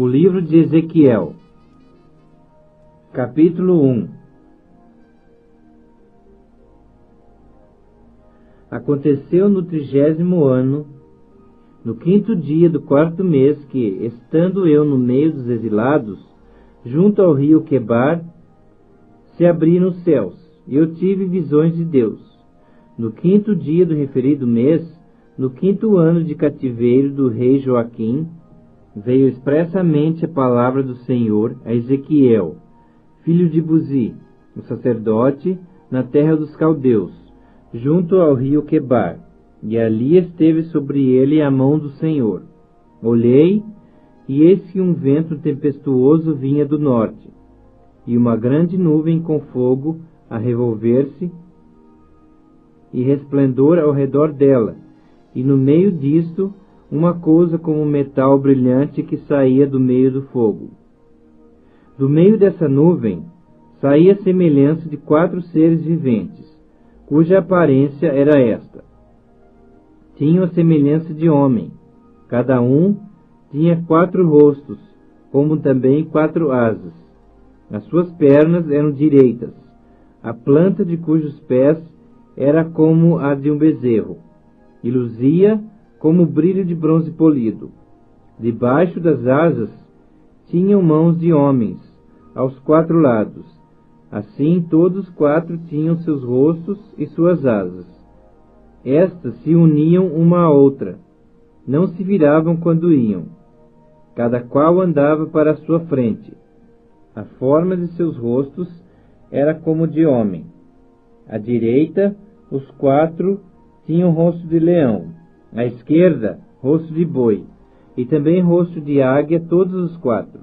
O livro de Ezequiel, capítulo 1. Aconteceu no 30º ano, no 5º dia do 4º mês, que, estando eu no meio dos exilados, junto ao rio Quebar, se abriram os céus, e eu tive visões de Deus. No 5º dia do referido mês, no 5º ano de cativeiro do rei Joaquim, veio expressamente a palavra do Senhor a Ezequiel, filho de Buzi, o sacerdote, na terra dos caldeus, junto ao rio Quebar, e ali esteve sobre ele a mão do Senhor. Olhei, e eis que um vento tempestuoso vinha do norte, e uma grande nuvem com fogo a revolver-se, e resplendor ao redor dela, e no meio disto, uma coisa como metal brilhante que saía do meio do fogo. Do meio dessa nuvem, saía a semelhança de 4 seres viventes, cuja aparência era esta. Tinham a semelhança de homem, cada um tinha 4 rostos, como também 4 asas. As suas pernas eram direitas, a planta de cujos pés era como a de um bezerro, e luzia como o brilho de bronze polido. Debaixo das asas tinham mãos de homens, aos 4 lados. Assim todos 4 tinham seus rostos e suas asas. Estas se uniam uma à outra, não se viravam quando iam. Cada qual andava para a sua frente. A forma de seus rostos era como de homem. À direita, os 4 tinham rosto de leão, à esquerda, rosto de boi, e também rosto de águia todos os 4.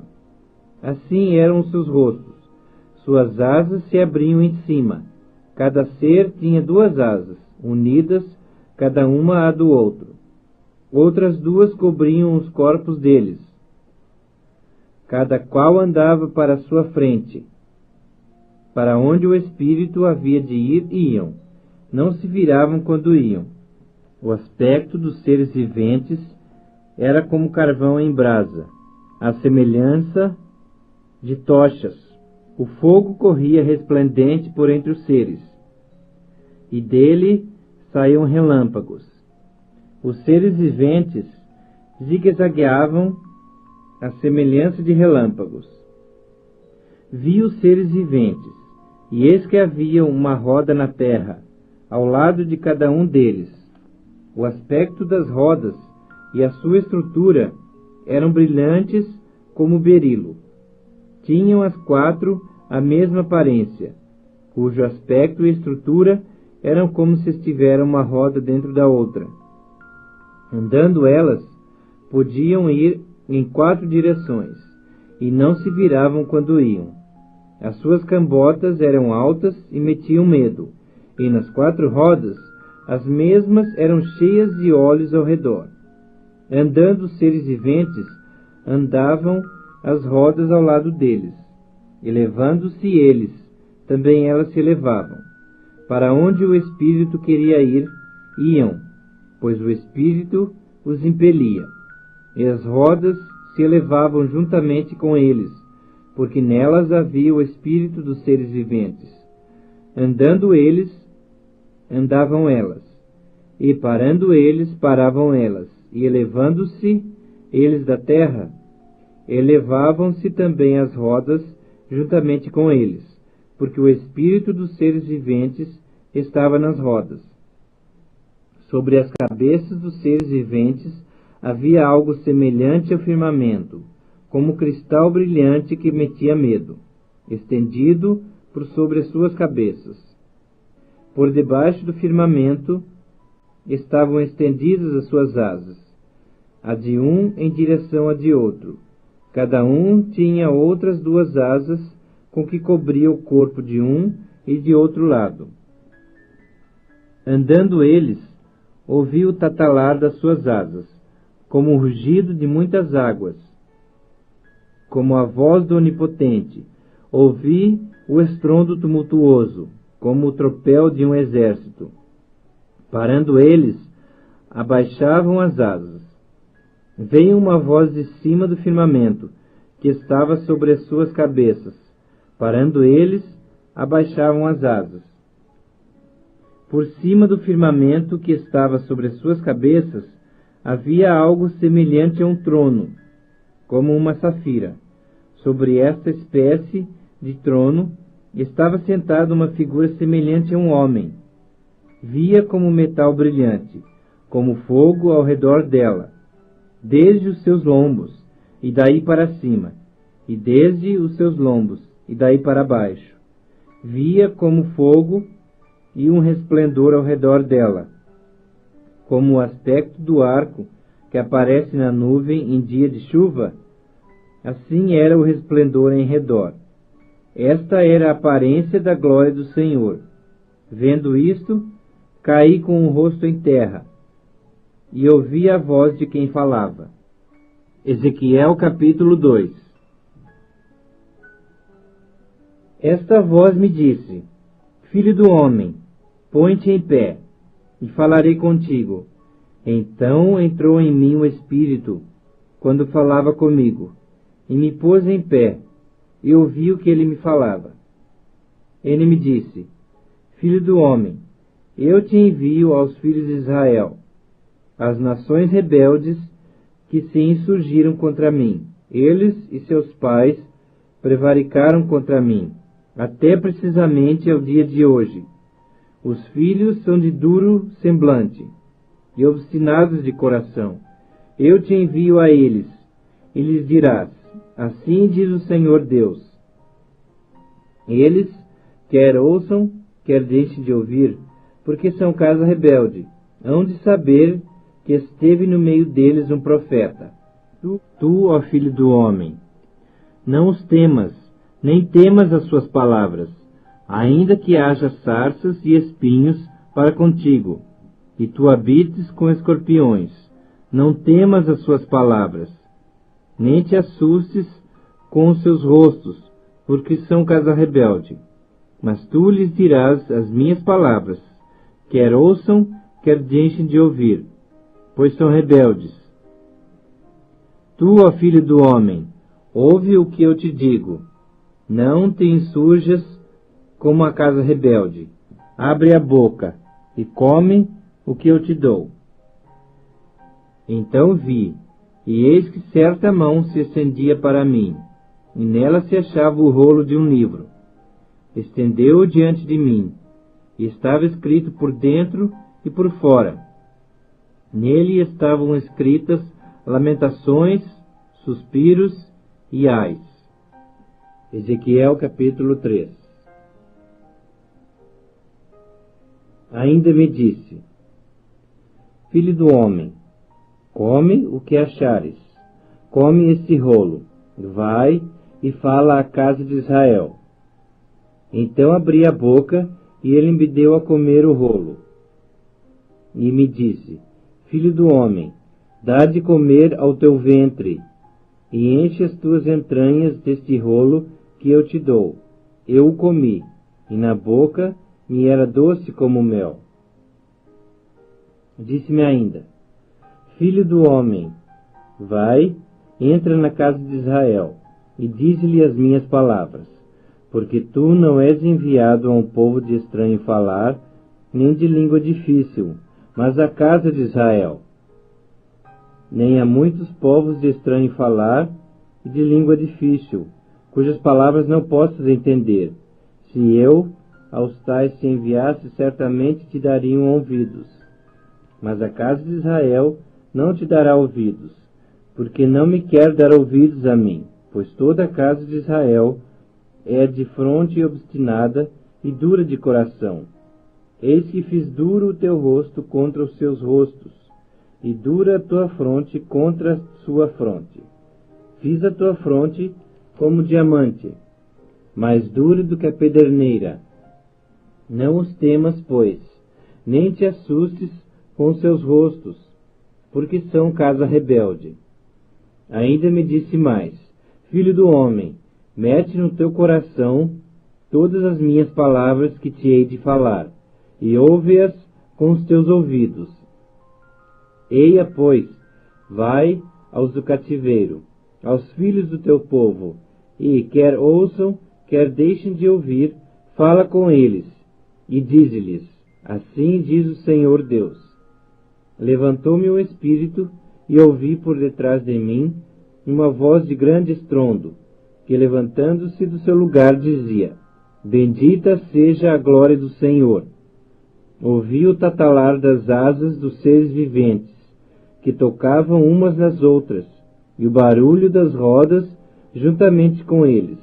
Assim eram os seus rostos. Suas asas se abriam em cima. Cada ser tinha 2 asas, unidas, cada uma à do outro. Outras 2 cobriam os corpos deles. Cada qual andava para a sua frente. Para onde o espírito havia de ir, iam. Não se viravam quando iam. O aspecto dos seres viventes era como carvão em brasa, à semelhança de tochas. O fogo corria resplendente por entre os seres, e dele saíam relâmpagos. Os seres viventes zigue-zagueavam à semelhança de relâmpagos. Vi os seres viventes, e eis que havia uma roda na terra, ao lado de cada um deles. O aspecto das rodas e a sua estrutura eram brilhantes como berilo. Tinham as 4 a mesma aparência, cujo aspecto e estrutura eram como se estivesse uma roda dentro da outra. Andando elas, podiam ir em 4 direções, e não se viravam quando iam. As suas cambotas eram altas e metiam medo, e nas 4 rodas, as mesmas eram cheias de olhos ao redor. Andando os seres viventes, andavam as rodas ao lado deles. Elevando-se eles, também elas se elevavam. Para onde o Espírito queria ir, iam, pois o Espírito os impelia. E as rodas se elevavam juntamente com eles, porque nelas havia o Espírito dos seres viventes. Andando eles, andavam elas, e parando eles, paravam elas, e elevando-se eles da terra, elevavam-se também as rodas juntamente com eles, porque o Espírito dos seres viventes estava nas rodas. Sobre as cabeças dos seres viventes havia algo semelhante ao firmamento, como cristal brilhante que metia medo, estendido por sobre as suas cabeças. Por debaixo do firmamento estavam estendidas as suas asas, a de um em direção a de outro. Cada um tinha outras 2 asas com que cobria o corpo de um e de outro lado. Andando eles, ouvi o tatalar das suas asas, como o rugido de muitas águas, como a voz do Onipotente. Ouvi o estrondo tumultuoso, como o tropel de um exército. Parando eles, abaixavam as asas. Veio uma voz de cima do firmamento, que estava sobre as suas cabeças. Parando eles, abaixavam as asas. Por cima do firmamento que estava sobre as suas cabeças, havia algo semelhante a um trono, como uma safira. Sobre esta espécie de trono estava sentada uma figura semelhante a um homem. Via como metal brilhante, como fogo ao redor dela, desde os seus lombos, e daí para cima, e desde os seus lombos, e daí para baixo. Via como fogo e um resplendor ao redor dela, como o aspecto do arco que aparece na nuvem em dia de chuva. Assim era o resplendor em redor. Esta era a aparência da glória do Senhor. Vendo isto, caí com o rosto em terra, e ouvi a voz de quem falava. Ezequiel capítulo 2. Esta voz me disse: Filho do homem, põe-te em pé, e falarei contigo. Então entrou em mim o Espírito, quando falava comigo, e me pôs em pé, e ouvi o que ele me falava. Ele me disse: Filho do homem, eu te envio aos filhos de Israel, as nações rebeldes que se insurgiram contra mim. Eles e seus pais prevaricaram contra mim, até precisamente ao dia de hoje. Os filhos são de duro semblante e obstinados de coração. Eu te envio a eles, e lhes dirás: assim diz o Senhor Deus. Eles, quer ouçam, quer deixem de ouvir, porque são casa rebelde, hão de saber que esteve no meio deles um profeta. Tu, ó filho do homem, não os temas, nem temas as suas palavras, ainda que haja sarças e espinhos para contigo, e tu habites com escorpiões, não temas as suas palavras, nem te assustes com os seus rostos, porque são casa rebelde. Mas tu lhes dirás as minhas palavras, quer ouçam, quer deixem de ouvir, pois são rebeldes. Tu, ó filho do homem, ouve o que eu te digo. Não te insurjas como a casa rebelde. Abre a boca e come o que eu te dou. Então vi, e eis que certa mão se estendia para mim, e nela se achava o rolo de um livro. Estendeu-o diante de mim, e estava escrito por dentro e por fora. Nele estavam escritas lamentações, suspiros e ais. Ezequiel capítulo 3. Ainda me disse: Filho do homem, come o que achares, come esse rolo, vai e fala à casa de Israel. Então abri a boca e ele me deu a comer o rolo. E me disse: Filho do homem, dá de comer ao teu ventre, e enche as tuas entranhas deste rolo que eu te dou. Eu o comi, e na boca me era doce como mel. Disse-me ainda: Filho do homem, vai, entra na casa de Israel, e dize-lhe as minhas palavras, porque tu não és enviado a um povo de estranho falar, nem de língua difícil, mas à casa de Israel. Nem a muitos povos de estranho falar e de língua difícil, cujas palavras não possas entender. Se eu aos tais te enviasse, certamente te dariam ouvidos. Mas a casa de Israel não te dará ouvidos, porque não me quer dar ouvidos a mim, pois toda a casa de Israel é de fronte obstinada e dura de coração. Eis que fiz duro o teu rosto contra os seus rostos, e dura a tua fronte contra a sua fronte. Fiz a tua fronte como diamante, mais dura do que a pederneira. Não os temas, pois, nem te assustes com seus rostos, porque são casa rebelde. Ainda me disse mais: Filho do homem, mete no teu coração todas as minhas palavras que te hei de falar, e ouve-as com os teus ouvidos. Eia, pois, vai aos do cativeiro, aos filhos do teu povo, e, quer ouçam, quer deixem de ouvir, fala com eles, e dize-lhes: Assim diz o Senhor Deus. Levantou-me o espírito, e ouvi por detrás de mim uma voz de grande estrondo, que, levantando-se do seu lugar, dizia: Bendita seja a glória do Senhor. Ouvi o tatalar das asas dos seres viventes, que tocavam umas nas outras, e o barulho das rodas juntamente com eles,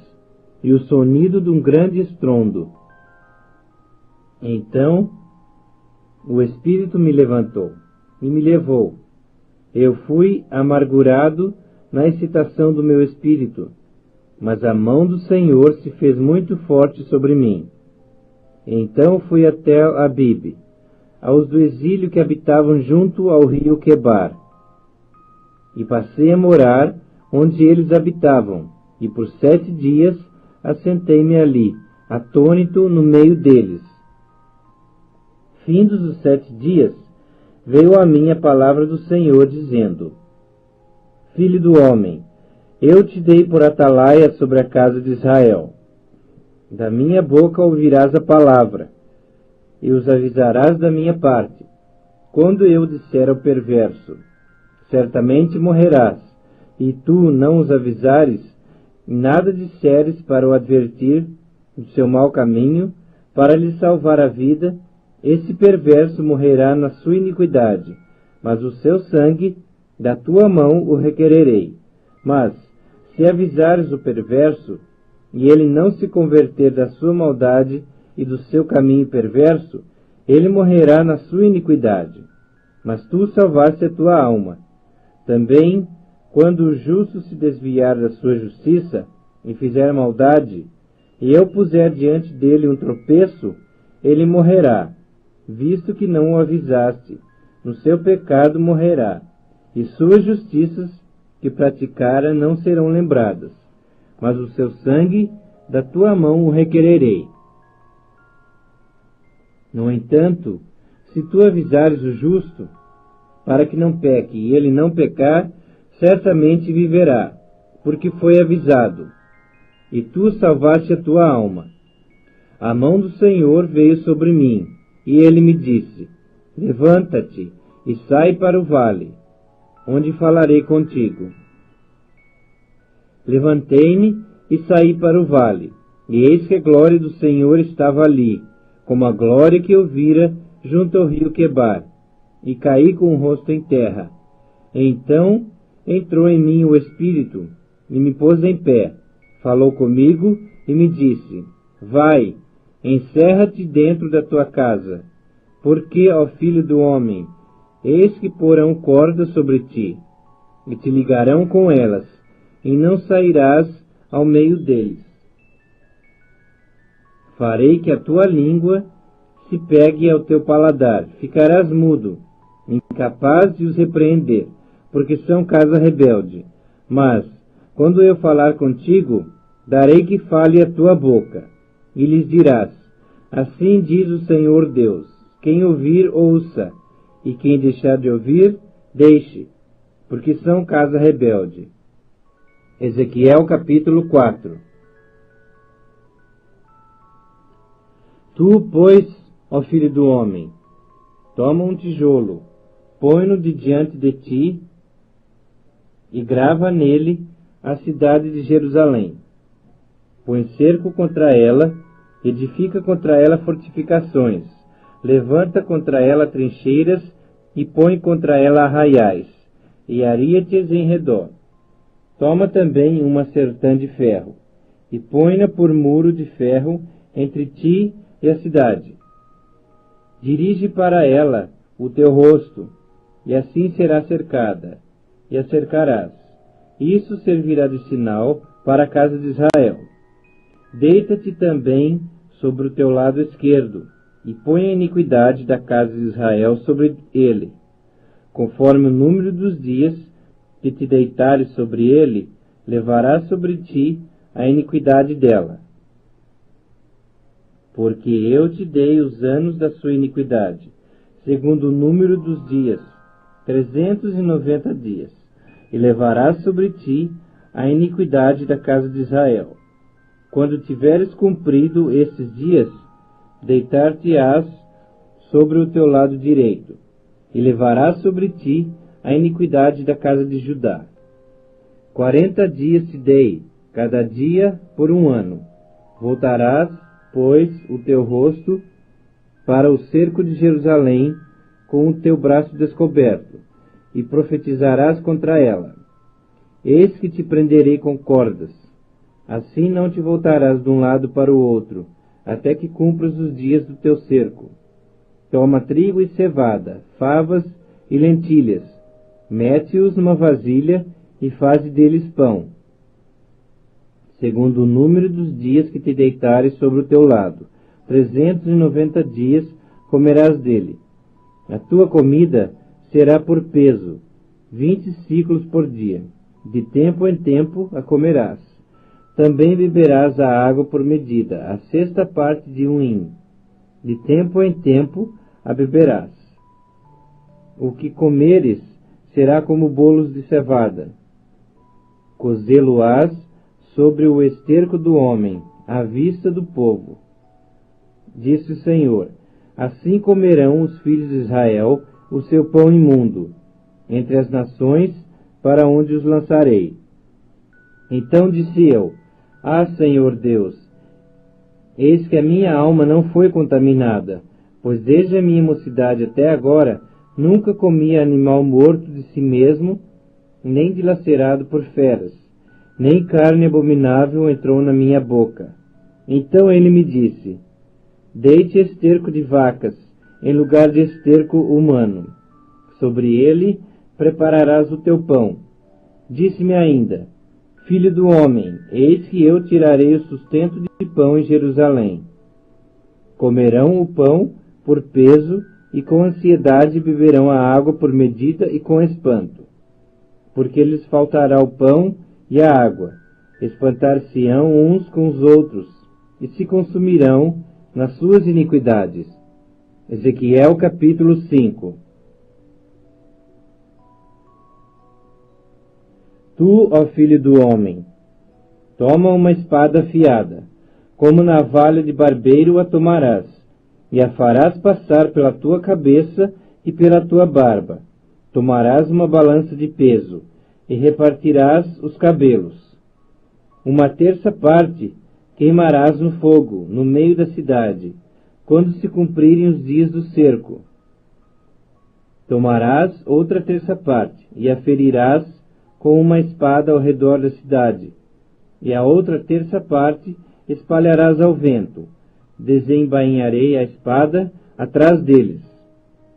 e o sonido de um grande estrondo. Então o Espírito me levantou e me levou. Eu fui amargurado na excitação do meu espírito, mas a mão do Senhor se fez muito forte sobre mim. Então fui até Abibe, aos do exílio que habitavam junto ao rio Quebar, e passei a morar onde eles habitavam, e por 7 dias assentei-me ali, atônito no meio deles. Findos os 7 dias, veio a mim a palavra do Senhor, dizendo: Filho do homem, eu te dei por atalaia sobre a casa de Israel. Da minha boca ouvirás a palavra, e os avisarás da minha parte. Quando eu disser ao perverso: certamente morrerás, e tu não os avisares, e nada disseres para o advertir do seu mau caminho, para lhe salvar a vida, esse perverso morrerá na sua iniquidade, mas o seu sangue da tua mão o requererei. Mas, se avisares o perverso, e ele não se converter da sua maldade e do seu caminho perverso, ele morrerá na sua iniquidade. Mas tu salvaste a tua alma. Também, quando o justo se desviar da sua justiça e fizer maldade, e eu puser diante dele um tropeço, ele morrerá, visto que não o avisaste. No seu pecado morrerá, e suas justiças que praticara não serão lembradas, mas o seu sangue da tua mão o requererei. No entanto, se tu avisares o justo, para que não peque, e ele não pecar, certamente viverá, porque foi avisado, e tu salvaste a tua alma. A mão do Senhor veio sobre mim, e ele me disse: levanta-te e sai para o vale, onde falarei contigo. Levantei-me e saí para o vale, e eis que a glória do Senhor estava ali, como a glória que eu vira junto ao rio Quebar, e caí com o rosto em terra. Então entrou em mim o Espírito, e me pôs em pé, falou comigo e me disse: vai, encerra-te dentro da tua casa, porque, ó filho do homem, eis que porão cordas sobre ti, e te ligarão com elas, e não sairás ao meio deles. Farei que a tua língua se pegue ao teu paladar, ficarás mudo, incapaz de os repreender, porque são casa rebelde. Mas, quando eu falar contigo, darei que fale a tua boca, e lhes dirás: assim diz o Senhor Deus, quem ouvir, ouça, e quem deixar de ouvir, deixe, porque são casa rebelde. Ezequiel capítulo 4. Tu, pois, ó filho do homem, toma um tijolo, põe-no de diante de ti, e grava nele a cidade de Jerusalém. Põe cerco contra ela, edifica contra ela fortificações, levanta contra ela trincheiras, e põe contra ela arraiais, e aria-te em redor. Toma também uma sertã de ferro, e põe-na por muro de ferro entre ti e a cidade. Dirige para ela o teu rosto, e assim será cercada, e a cercarás. Isso servirá de sinal para a casa de Israel. Deita-te também sobre o teu lado esquerdo, e põe a iniquidade da casa de Israel sobre ele. Conforme o número dos dias que te deitares sobre ele, levarás sobre ti a iniquidade dela. Porque eu te dei os anos da sua iniquidade, segundo o número dos dias, 390 dias, e levarás sobre ti a iniquidade da casa de Israel. Quando tiveres cumprido esses dias, deitar-te-ás sobre o teu lado direito, e levarás sobre ti a iniquidade da casa de Judá. 40 dias te dei, cada dia por um ano. Voltarás, pois, o teu rosto para o cerco de Jerusalém com o teu braço descoberto, e profetizarás contra ela. Eis que te prenderei com cordas. Assim não te voltarás de um lado para o outro, até que cumpras os dias do teu cerco. Toma trigo e cevada, favas e lentilhas, mete-os numa vasilha e faze deles pão, segundo o número dos dias que te deitares sobre o teu lado. 390 dias comerás dele. A tua comida será por peso, 20 siclos por dia. De tempo em tempo a comerás. Também beberás a água por medida, a sexta parte de um hin. De tempo em tempo a beberás. O que comeres será como bolos de cevada. Cozê-lo-ás sobre o esterco do homem, à vista do povo. Disse o Senhor: assim comerão os filhos de Israel o seu pão imundo, entre as nações para onde os lançarei. Então disse eu: ah, Senhor Deus, eis que a minha alma não foi contaminada, pois desde a minha mocidade até agora nunca comi animal morto de si mesmo, nem dilacerado por feras, nem carne abominável entrou na minha boca. Então ele me disse: deite esterco de vacas, em lugar de esterco humano. Sobre ele prepararás o teu pão. Disse-me ainda: Filho do homem, eis que eu tirarei o sustento de pão em Jerusalém. Comerão o pão por peso, e com ansiedade beberão a água por medida e com espanto. Porque lhes faltará o pão e a água, espantar-se-ão uns com os outros, e se consumirão nas suas iniquidades. Ezequiel capítulo 5. Tu, ó filho do homem, toma uma espada afiada, como navalha de barbeiro a tomarás, e a farás passar pela tua cabeça e pela tua barba. Tomarás uma balança de peso, e repartirás os cabelos. Uma terça parte queimarás no fogo, no meio da cidade, quando se cumprirem os dias do cerco. Tomarás outra terça parte, e a ferirás com uma espada ao redor da cidade, e a outra terça parte espalharás ao vento. Desembainharei a espada atrás deles.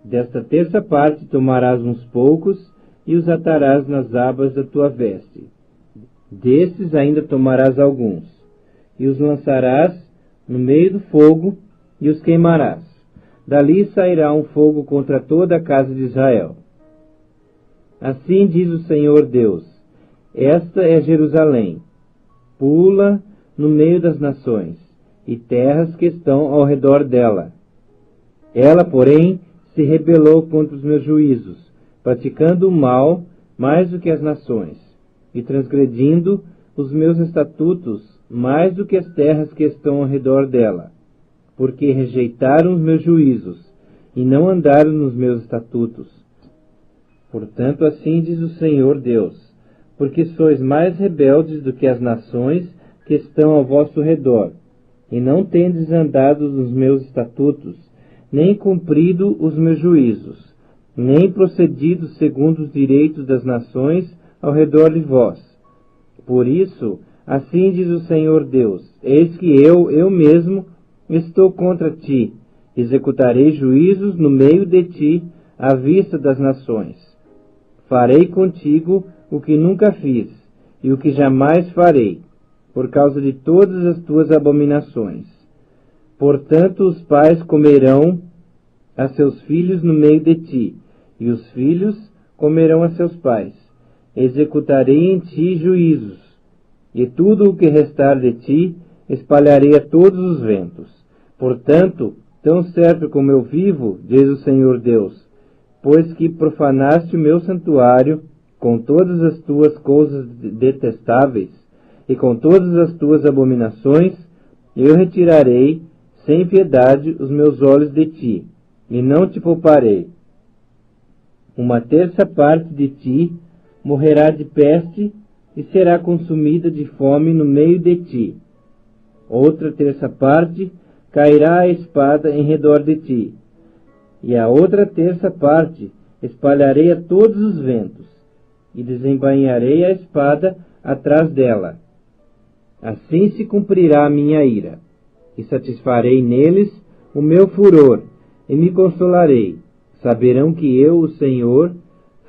Desta terça parte tomarás uns poucos e os atarás nas abas da tua veste. Desses ainda tomarás alguns, e os lançarás no meio do fogo e os queimarás. Dali sairá um fogo contra toda a casa de Israel. Assim diz o Senhor Deus: esta é Jerusalém, pula no meio das nações, e terras que estão ao redor dela. Ela, porém, se rebelou contra os meus juízos, praticando o mal mais do que as nações, e transgredindo os meus estatutos mais do que as terras que estão ao redor dela, porque rejeitaram os meus juízos, e não andaram nos meus estatutos. Portanto, assim diz o Senhor Deus: porque sois mais rebeldes do que as nações que estão ao vosso redor, e não tendes andado nos meus estatutos, nem cumprido os meus juízos, nem procedido segundo os direitos das nações ao redor de vós. Por isso, assim diz o Senhor Deus: eis que eu mesmo, estou contra ti, executarei juízos no meio de ti, à vista das nações. Farei contigo o que nunca fiz, e o que jamais farei, por causa de todas as tuas abominações. Portanto, os pais comerão a seus filhos no meio de ti, e os filhos comerão a seus pais. Executarei em ti juízos, e tudo o que restar de ti espalharei a todos os ventos. Portanto, tão certo como eu vivo, diz o Senhor Deus, pois que profanaste o meu santuário com todas as tuas coisas detestáveis e com todas as tuas abominações, eu retirarei sem piedade os meus olhos de ti, e não te pouparei. Uma terça parte de ti morrerá de peste e será consumida de fome no meio de ti. Outra terça parte cairá a espada em redor de ti, e a outra terça parte espalharei a todos os ventos, e desembainharei a espada atrás dela. Assim se cumprirá a minha ira, e satisfarei neles o meu furor, e me consolarei. Saberão que eu, o Senhor,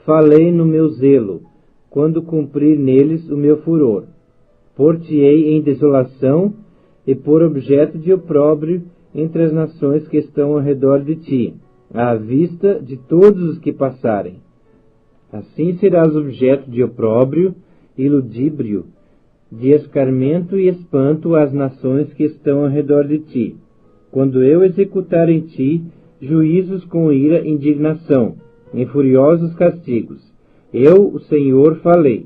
falei no meu zelo, quando cumprir neles o meu furor. Por-te-ei em desolação, e por objeto de opróbrio entre as nações que estão ao redor de ti, à vista de todos os que passarem. Assim serás objeto de opróbrio e ludíbrio, de escarmento e espanto às nações que estão ao redor de ti, quando eu executar em ti juízos com ira e indignação, em furiosos castigos. Eu, o Senhor, falei.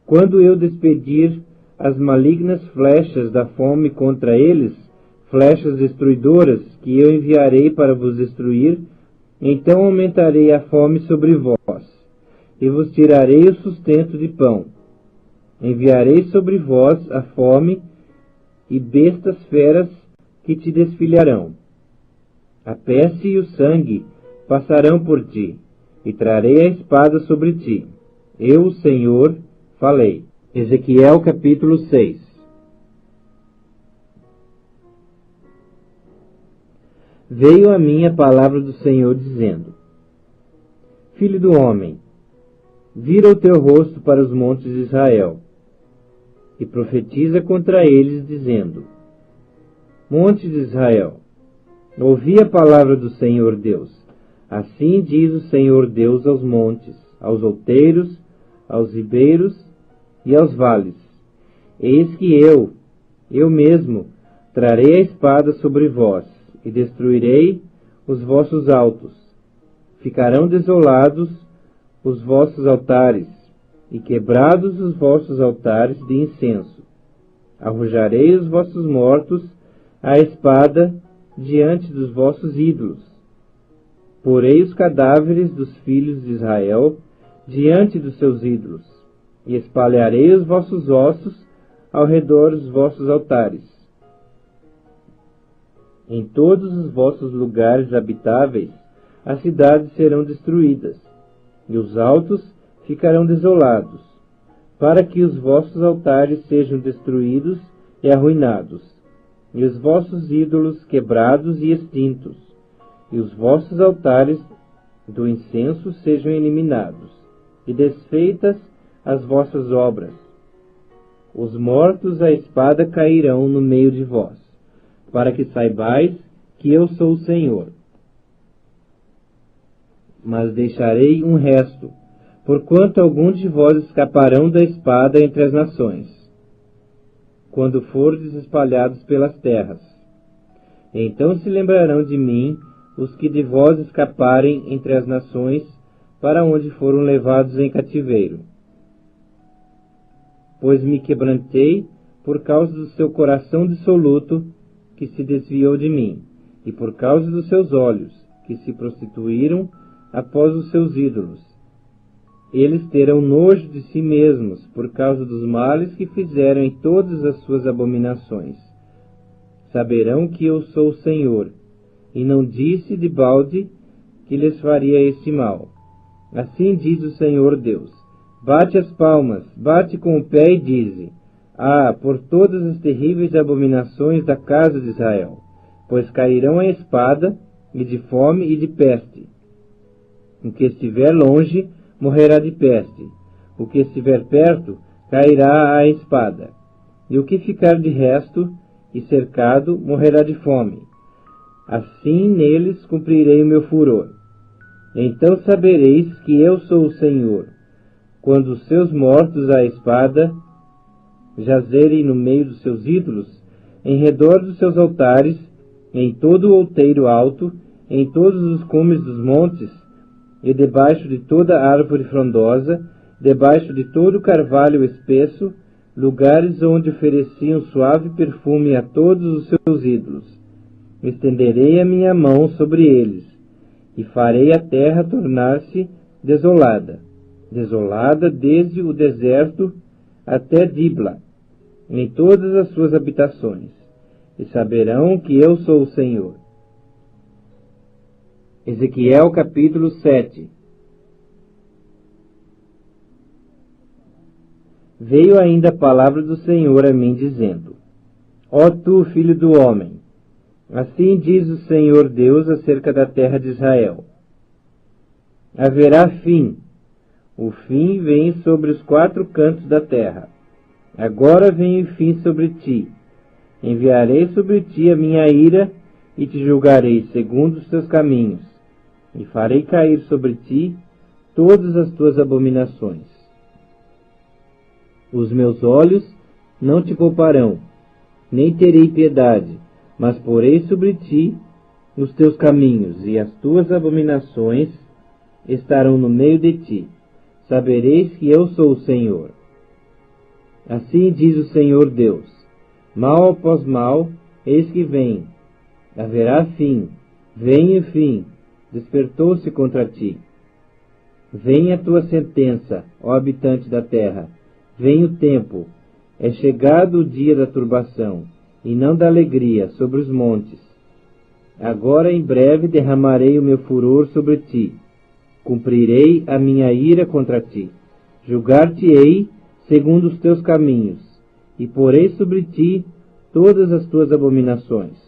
Quando eu despedir as malignas flechas da fome contra eles, flechas destruidoras que eu enviarei para vos destruir, então aumentarei a fome sobre vós, e vos tirarei o sustento de pão. Enviarei sobre vós a fome e bestas feras que te desfilharão. A peste e o sangue passarão por ti, e trarei a espada sobre ti. Eu, o Senhor, falei. Ezequiel capítulo 6. Veio a mim a palavra do Senhor dizendo: Filho do homem, vira o teu rosto para os montes de Israel, e profetiza contra eles, dizendo: Monte de Israel, ouvi a palavra do Senhor Deus. Assim diz o Senhor Deus aos montes, aos outeiros, aos ribeiros e aos vales: Eis que eu mesmo, trarei a espada sobre vós, e destruirei os vossos altos. Ficarão desolados os vossos altares, e quebrados os vossos altares de incenso. Arrojarei os vossos mortos à espada diante dos vossos ídolos. Porei os cadáveres dos filhos de Israel diante dos seus ídolos, e espalharei os vossos ossos ao redor dos vossos altares. Em todos os vossos lugares habitáveis, as cidades serão destruídas, e os altos ficarão desolados, para que os vossos altares sejam destruídos e arruinados, e os vossos ídolos quebrados e extintos, e os vossos altares do incenso sejam eliminados, e desfeitas as vossas obras. Os mortos à espada cairão no meio de vós, para que saibais que eu sou o Senhor. Mas deixarei um resto, porquanto alguns de vós escaparão da espada entre as nações, quando fordes espalhados pelas terras. Então se lembrarão de mim os que de vós escaparem entre as nações, para onde foram levados em cativeiro. Pois me quebrantei por causa do seu coração dissoluto, que se desviou de mim, e por causa dos seus olhos, que se prostituíram após os seus ídolos. Eles terão nojo de si mesmos, por causa dos males que fizeram em todas as suas abominações. Saberão que eu sou o Senhor, e não disse de balde que lhes faria este mal. Assim diz o Senhor Deus: Bate as palmas, bate com o pé e dize: Ah, por todas as terríveis abominações da casa de Israel, pois cairão a espada, e de fome e de peste. O que estiver longe morrerá de peste, o que estiver perto cairá a espada, e o que ficar de resto e cercado morrerá de fome. Assim neles cumprirei o meu furor. Então sabereis que eu sou o Senhor, quando os seus mortos à espada jazerem no meio dos seus ídolos, em redor dos seus altares, em todo o outeiro alto, em todos os cumes dos montes, e debaixo de toda árvore frondosa, debaixo de todo o carvalho espesso, lugares onde ofereciam suave perfume a todos os seus ídolos. Estenderei a minha mão sobre eles, e farei a terra tornar-se desolada, desolada desde o deserto até Dibla, em todas as suas habitações, e saberão que eu sou o Senhor. Ezequiel capítulo 7. Veio ainda a palavra do Senhor a mim, dizendo: Ó tu, filho do homem, assim diz o Senhor Deus acerca da terra de Israel: Haverá fim. O fim vem sobre os 4 cantos da terra. Agora vem o fim sobre ti. Enviarei sobre ti a minha ira, e te julgarei segundo os teus caminhos, e farei cair sobre ti todas as tuas abominações. Os meus olhos não te pouparão, nem terei piedade, mas porei sobre ti os teus caminhos, e as tuas abominações estarão no meio de ti. Sabereis que eu sou o Senhor. Assim diz o Senhor Deus: Mal após mal, eis que vem. Haverá fim. Vem o fim. Despertou-se contra ti. Vem a tua sentença, ó habitante da terra. Vem o tempo. É chegado o dia da turbação, e não da alegria, sobre os montes. Agora em breve derramarei o meu furor sobre ti. Cumprirei a minha ira contra ti. Julgar-te-ei segundo os teus caminhos, e porei sobre ti todas as tuas abominações.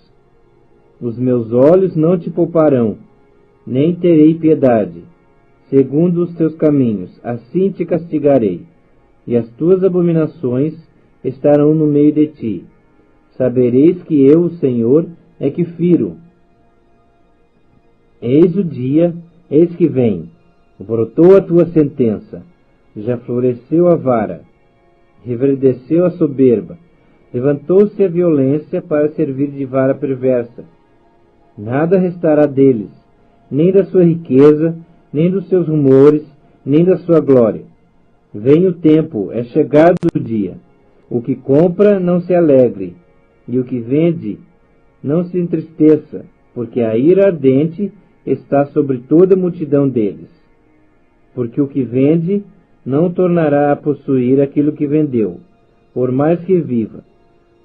Os meus olhos não te pouparão, nem terei piedade. segundo os teus caminhos, assim te castigarei, e as tuas abominações estarão no meio de ti. Sabereis que eu, o Senhor, é que firo. Eis o dia, eis que vem, brotou a tua sentença, já floresceu a vara, reverdeceu a soberba, levantou-se a violência para servir de vara perversa. Nada restará deles, nem da sua riqueza, nem dos seus rumores, nem da sua glória. Vem o tempo, é chegado o dia. O que compra não se alegre, e o que vende não se entristeça, porque a ira ardente está sobre toda a multidão deles. Porque o que vende não tornará a possuir aquilo que vendeu, por mais que viva,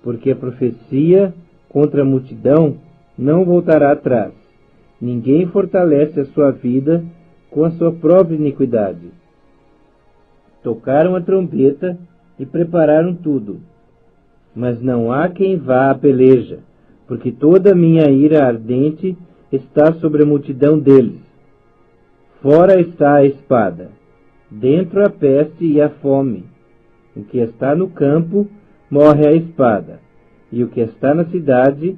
porque a profecia contra a multidão não voltará atrás. Ninguém fortalece a sua vida com a sua própria iniquidade. Tocaram a trombeta e prepararam tudo, mas não há quem vá à peleja, porque toda a minha ira ardente está sobre a multidão deles. Fora está a espada, dentro a peste e a fome. O que está no campo morre a espada, e o que está na cidade,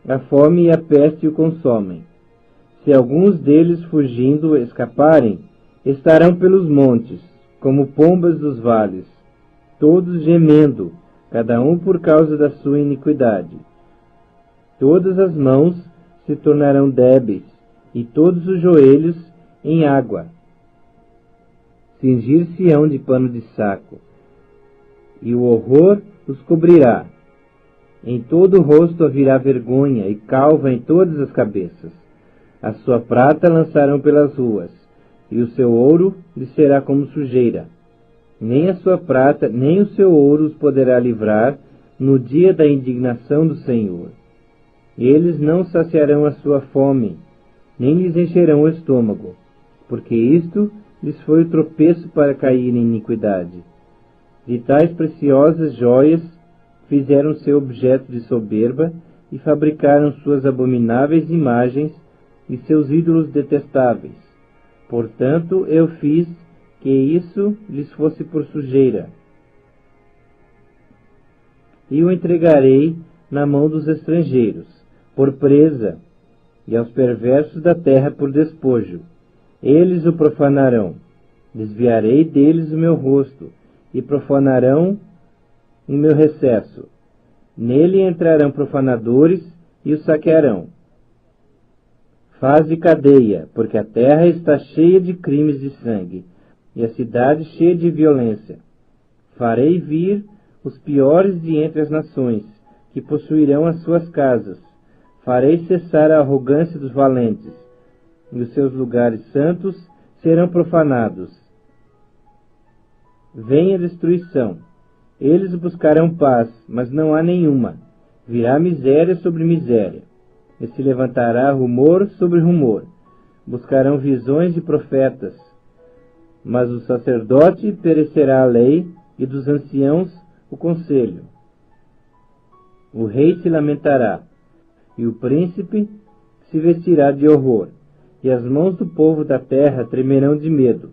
a fome e a peste o consomem. Se alguns deles fugindo escaparem, estarão pelos montes, como pombas dos vales, todos gemendo, cada um por causa da sua iniquidade. Todas as mãos se tornarão débeis, e todos os joelhos em água. Cingir-se-ão de pano de saco, e o horror os cobrirá. Em todo o rosto haverá vergonha, e calva em todas as cabeças. A sua prata lançarão pelas ruas, e o seu ouro lhe será como sujeira. Nem a sua prata, nem o seu ouro os poderá livrar no dia da indignação do Senhor. Eles não saciarão a sua fome, nem lhes encherão o estômago, porque isto lhes foi o tropeço para cair em iniquidade. De tais preciosas joias fizeram seu objeto de soberba e fabricaram suas abomináveis imagens e seus ídolos detestáveis. Portanto, eu fiz que isso lhes fosse por sujeira, e o entregarei na mão dos estrangeiros, por presa, e aos perversos da terra por despojo. Eles o profanarão. Desviarei deles o meu rosto, e profanarão o meu recesso. Nele entrarão profanadores e o saquearão. Faze cadeia, porque a terra está cheia de crimes de sangue, e a cidade cheia de violência. Farei vir os piores de entre as nações, que possuirão as suas casas. Farei cessar a arrogância dos valentes, e os seus lugares santos serão profanados. Vem a destruição. Eles buscarão paz, mas não há nenhuma. Virá miséria sobre miséria, e se levantará rumor sobre rumor. Buscarão visões de profetas, mas do sacerdote perecerá a lei, e dos anciãos o conselho. O rei se lamentará, e o príncipe se vestirá de horror, e as mãos do povo da terra tremerão de medo.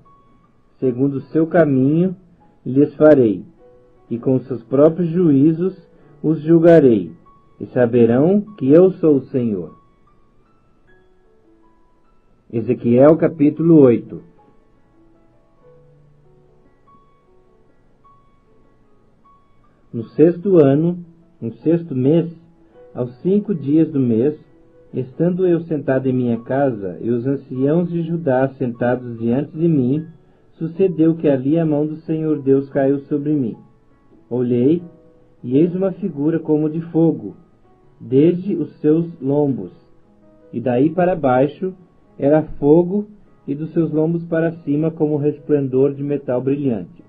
Segundo o seu caminho lhes farei, e com seus próprios juízos os julgarei, e saberão que eu sou o Senhor. Ezequiel capítulo 8. No 6º ano, no 6º mês, aos 5 dias do mês, estando eu sentado em minha casa, e os anciãos de Judá sentados diante de mim, sucedeu que ali a mão do Senhor Deus caiu sobre mim. Olhei, e eis uma figura como de fogo, desde os seus lombos, e daí para baixo era fogo, e dos seus lombos para cima como resplendor de metal brilhante.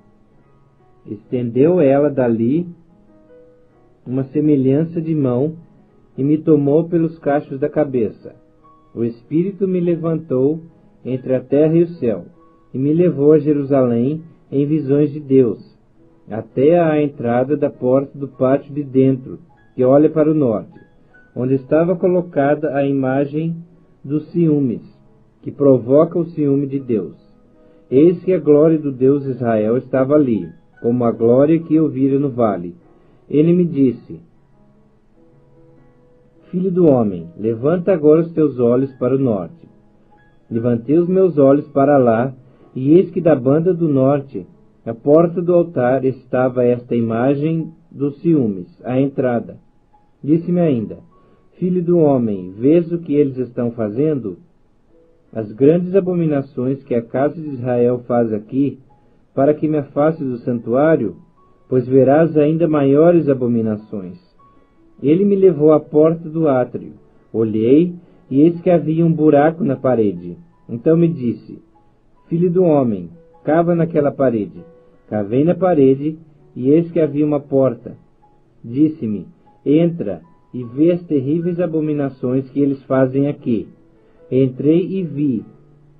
Estendeu ela dali uma semelhança de mão, e me tomou pelos cachos da cabeça. O Espírito me levantou entre a terra e o céu, e me levou a Jerusalém em visões de Deus, até à entrada da porta do pátio de dentro, que olha para o norte, onde estava colocada a imagem dos ciúmes, que provoca o ciúme de Deus. Eis que a glória do Deus de Israel estava ali, como a glória que eu vira no vale. Ele me disse: Filho do homem, levanta agora os teus olhos para o norte. Levantei os meus olhos para lá, e eis que da banda do norte, à porta do altar, estava esta imagem dos ciúmes, à entrada. Disse-me ainda: Filho do homem, vês o que eles estão fazendo? As grandes abominações que a casa de Israel faz aqui, para que me afaste do santuário, pois verás ainda maiores abominações. Ele me levou à porta do átrio. Olhei, e eis que havia um buraco na parede. Então me disse: Filho do homem, cava naquela parede. Cavei na parede, e eis que havia uma porta. Disse-me: Entra, e vê as terríveis abominações que eles fazem aqui. Entrei e vi,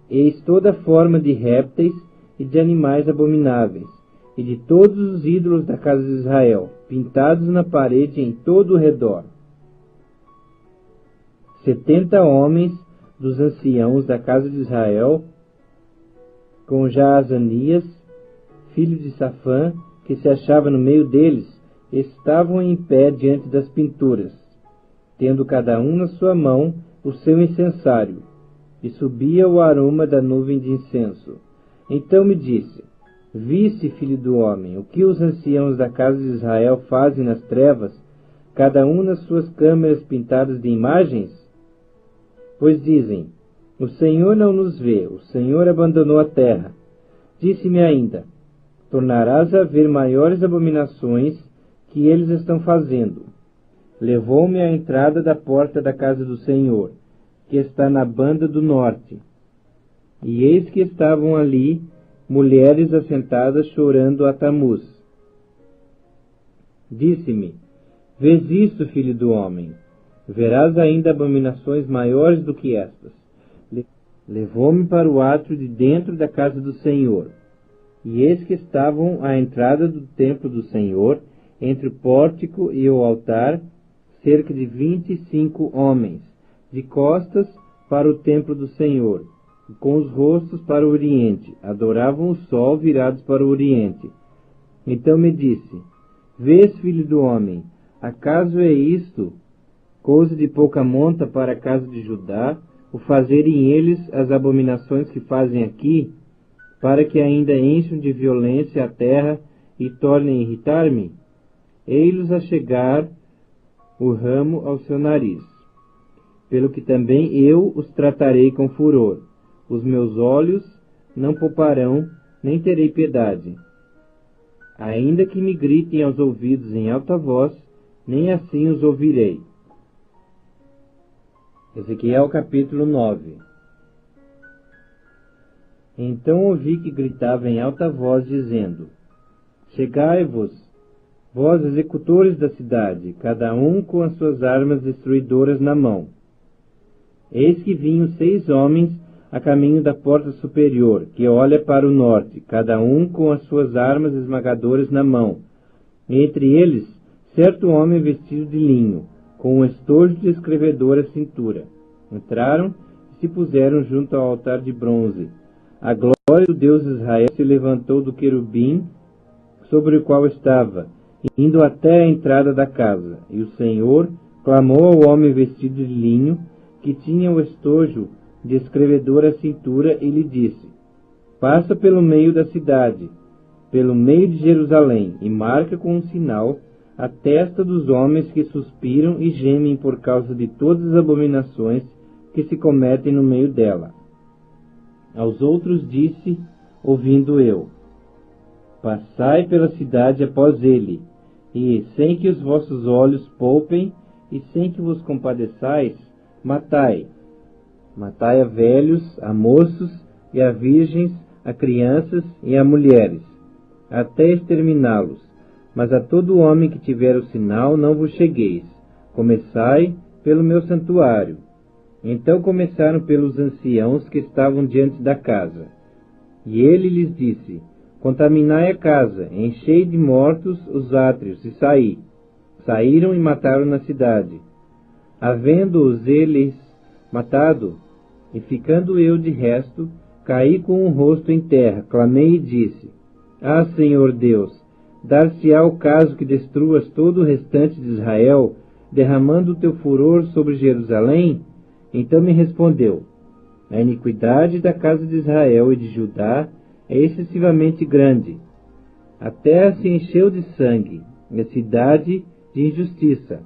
eis toda forma de répteis e de animais abomináveis, e de todos os ídolos da casa de Israel, pintados na parede em todo o redor. 70 homens dos anciãos da casa de Israel, com Jaazanias, filho de Safã, que se achava no meio deles, estavam em pé diante das pinturas, tendo cada um na sua mão o seu incensário, e subia o aroma da nuvem de incenso. Então me disse: Viste, filho do homem, o que os anciãos da casa de Israel fazem nas trevas, cada um nas suas câmeras pintadas de imagens? Pois dizem: O Senhor não nos vê, o Senhor abandonou a terra. Disse-me ainda: Tornarás a ver maiores abominações que eles estão fazendo. Levou-me à entrada da porta da casa do Senhor, que está na banda do norte. E eis que estavam ali mulheres assentadas chorando a Tamuz. Disse-me: Vês isto, filho do homem? Verás ainda abominações maiores do que estas. Levou-me para o átrio de dentro da casa do Senhor. E eis que estavam à entrada do templo do Senhor, entre o pórtico e o altar, cerca de 25 homens, de costas para o templo do Senhor, e com os rostos para o oriente, adoravam o sol virados para o oriente. Então me disse: Vês, filho do homem, acaso é isto coisa de pouca monta para a casa de Judá, o fazerem eles as abominações que fazem aqui, para que ainda encham de violência a terra e tornem a irritar-me? Ei-los a chegar o ramo ao seu nariz, pelo que também eu os tratarei com furor. Os meus olhos não pouparão, nem terei piedade. Ainda que me gritem aos ouvidos em alta voz, nem assim os ouvirei. Ezequiel capítulo 9. Então ouvi que gritava em alta voz, dizendo: Chegai-vos, vós executores da cidade, cada um com as suas armas destruidoras na mão. Eis que vinham 6 homens a caminho da porta superior, que olha para o norte, cada um com as suas armas esmagadoras na mão. Entre eles, certo homem vestido de linho, com um estojo de escrevedor à cintura. Entraram e se puseram junto ao altar de bronze. A glória do Deus de Israel se levantou do querubim sobre o qual estava, indo até a entrada da casa. E o Senhor clamou ao homem vestido de linho, que tinha o estojo de escrevedor à cintura, e lhe disse: Passa pelo meio da cidade, pelo meio de Jerusalém, e marca com um sinal a testa dos homens que suspiram e gemem por causa de todas as abominações que se cometem no meio dela. Aos outros disse, ouvindo eu: Passai pela cidade após ele, e, sem que os vossos olhos poupem, e sem que vos compadeçais, matai. Matai a velhos, a moços, e a virgens, a crianças e a mulheres, até exterminá-los. Mas a todo homem que tiver o sinal não vos chegueis. Começai pelo meu santuário. Então começaram pelos anciãos que estavam diante da casa. E ele lhes disse: Contaminai a casa, enchei de mortos os átrios, e saí. Saíram e mataram na cidade. Havendo-os eles matado, e ficando eu de resto, Caí com o rosto em terra, clamei e disse: Ah, Senhor Deus, dar-se-á o caso que destruas todo o restante de Israel, derramando o teu furor sobre Jerusalém? Então me respondeu: A iniquidade da casa de Israel e de Judá é excessivamente grande. A terra se encheu de sangue, e a cidade de injustiça.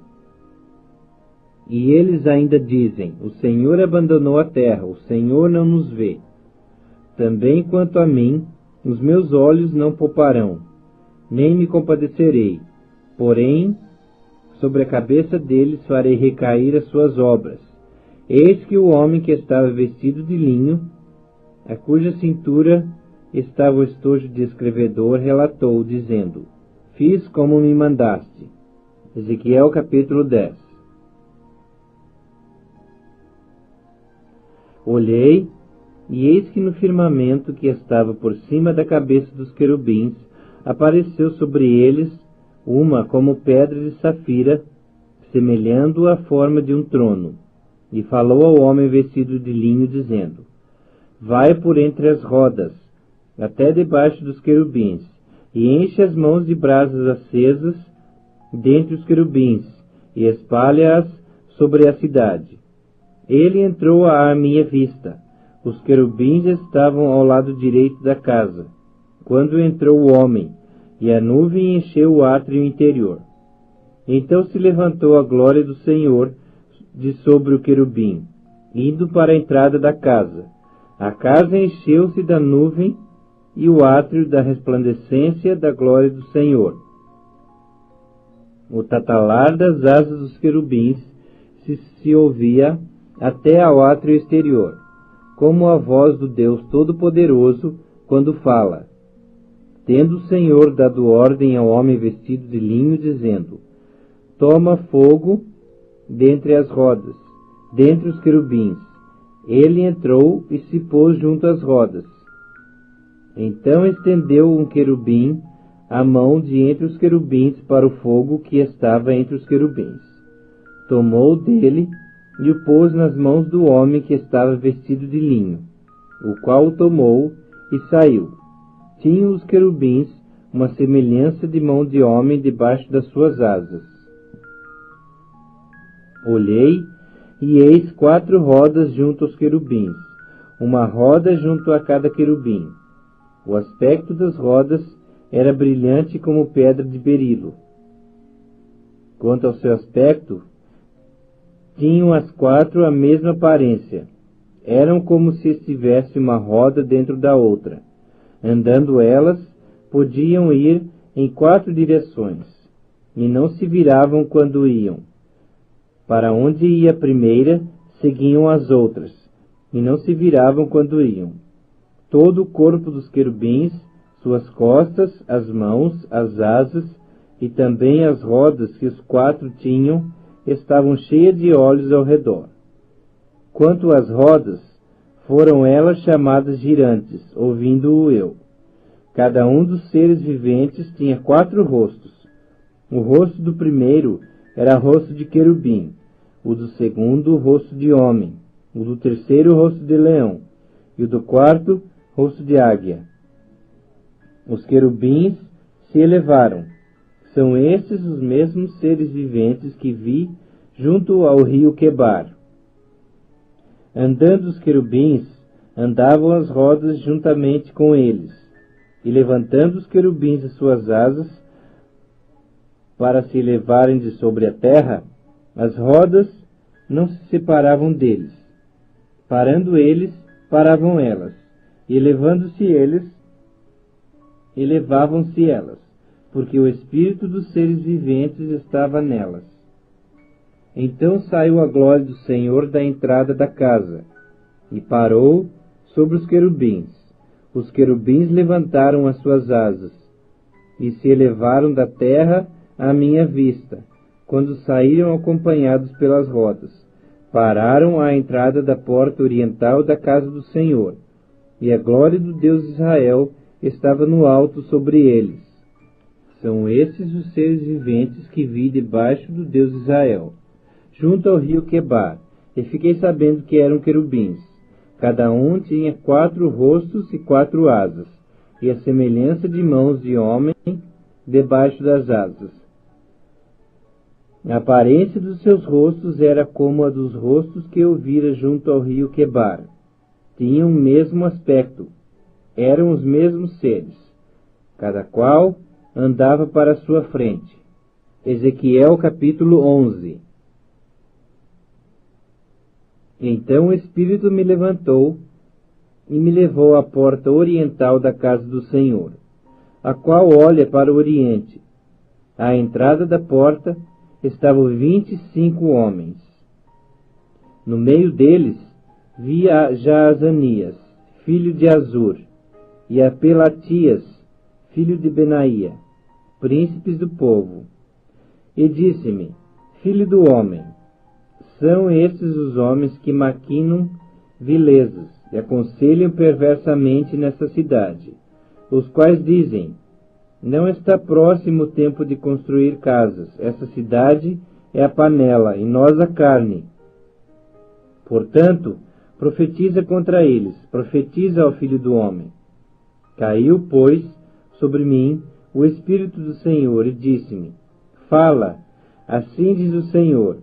E eles ainda dizem: O Senhor abandonou a terra, o Senhor não nos vê. Também quanto a mim, os meus olhos não pouparão, nem me compadecerei. Porém, sobre a cabeça deles farei recair as suas obras. Eis que o homem que estava vestido de linho, a cuja cintura estava o estojo de escrevedor, relatou, dizendo: Fiz como me mandaste. Ezequiel capítulo 10. Olhei, e eis que no firmamento que estava por cima da cabeça dos querubins, apareceu sobre eles uma como pedra de safira, semelhando a forma de um trono, e falou ao homem vestido de linho, dizendo: Vai por entre as rodas, até debaixo dos querubins, e enche as mãos de brasas acesas dentre os querubins, e espalha-as sobre a cidade. Ele entrou à minha vista. Os querubins estavam ao lado direito da casa, quando entrou o homem, e a nuvem encheu o átrio interior. Então se levantou a glória do Senhor de sobre o querubim, indo para a entrada da casa. A casa encheu-se da nuvem e o átrio da resplandecência da glória do Senhor. O tatalar das asas dos querubins se ouvia até ao átrio exterior, como a voz do Deus Todo-Poderoso quando fala, tendo o Senhor dado ordem ao homem vestido de linho, dizendo: Toma fogo dentre as rodas, dentre os querubins. Ele entrou e se pôs junto às rodas. Então estendeu um querubim a mão de entre os querubins para o fogo que estava entre os querubins. Tomou dele e o pôs nas mãos do homem que estava vestido de linho, o qual o tomou e saiu. Tinham os querubins uma semelhança de mão de homem debaixo das suas asas. Olhei, e eis 4 rodas junto aos querubins, uma roda junto a cada querubim. O aspecto das rodas era brilhante como pedra de berilo. Quanto ao seu aspecto, tinham as 4 a mesma aparência. Eram como se estivesse uma roda dentro da outra. Andando elas, podiam ir em 4 direções, e não se viravam quando iam. Para onde ia a primeira, seguiam as outras, e não se viravam quando iam. Todo o corpo dos querubins, suas costas, as mãos, as asas, e também as rodas que os 4 tinham, estavam cheias de olhos ao redor. Quanto às rodas, foram elas chamadas girantes, ouvindo-o eu. Cada um dos seres viventes tinha 4 rostos. O rosto do primeiro era rosto de querubim, o do segundo rosto de homem, o do terceiro rosto de leão, e o do quarto rosto de águia. Os querubins se elevaram. São estes os mesmos seres viventes que vi junto ao rio Quebar. Andando os querubins, andavam as rodas juntamente com eles, e levantando os querubins as suas asas, para se elevarem de sobre a terra, as rodas não se separavam deles. Parando eles, paravam elas, e elevando-se eles, elevavam-se elas, porque o espírito dos seres viventes estava nelas. Então saiu a glória do Senhor da entrada da casa, e parou sobre os querubins. Os querubins levantaram as suas asas, e se elevaram da terra à minha vista, quando saíram acompanhados pelas rodas. Pararam à entrada da porta oriental da casa do Senhor, e a glória do Deus de Israel estava no alto sobre eles. São esses os seres viventes que vi debaixo do Deus de Israel, junto ao rio Quebar, e fiquei sabendo que eram querubins. Cada um tinha 4 rostos e 4 asas, e a semelhança de mãos de homem debaixo das asas. A aparência dos seus rostos era como a dos rostos que eu vira junto ao rio Quebar. Tinham o mesmo aspecto, eram os mesmos seres, cada qual andava para a sua frente. Ezequiel capítulo 11. Então o Espírito me levantou e me levou à porta oriental da casa do Senhor, a qual olha para o oriente. À entrada da porta estavam 25 homens. No meio deles vi a Jaazanias, filho de Azur, e a Pelatias, filho de Benaía, príncipes do povo. E disse-me: Filho do homem, são estes os homens que maquinam vilezas e aconselham perversamente nessa cidade, os quais dizem: não está próximo o tempo de construir casas, essa cidade é a panela e nós a carne. Portanto, profetiza contra eles, profetiza ao Filho do homem. Caiu, pois, sobre mim o Espírito do Senhor e disse-me: fala, assim diz o Senhor,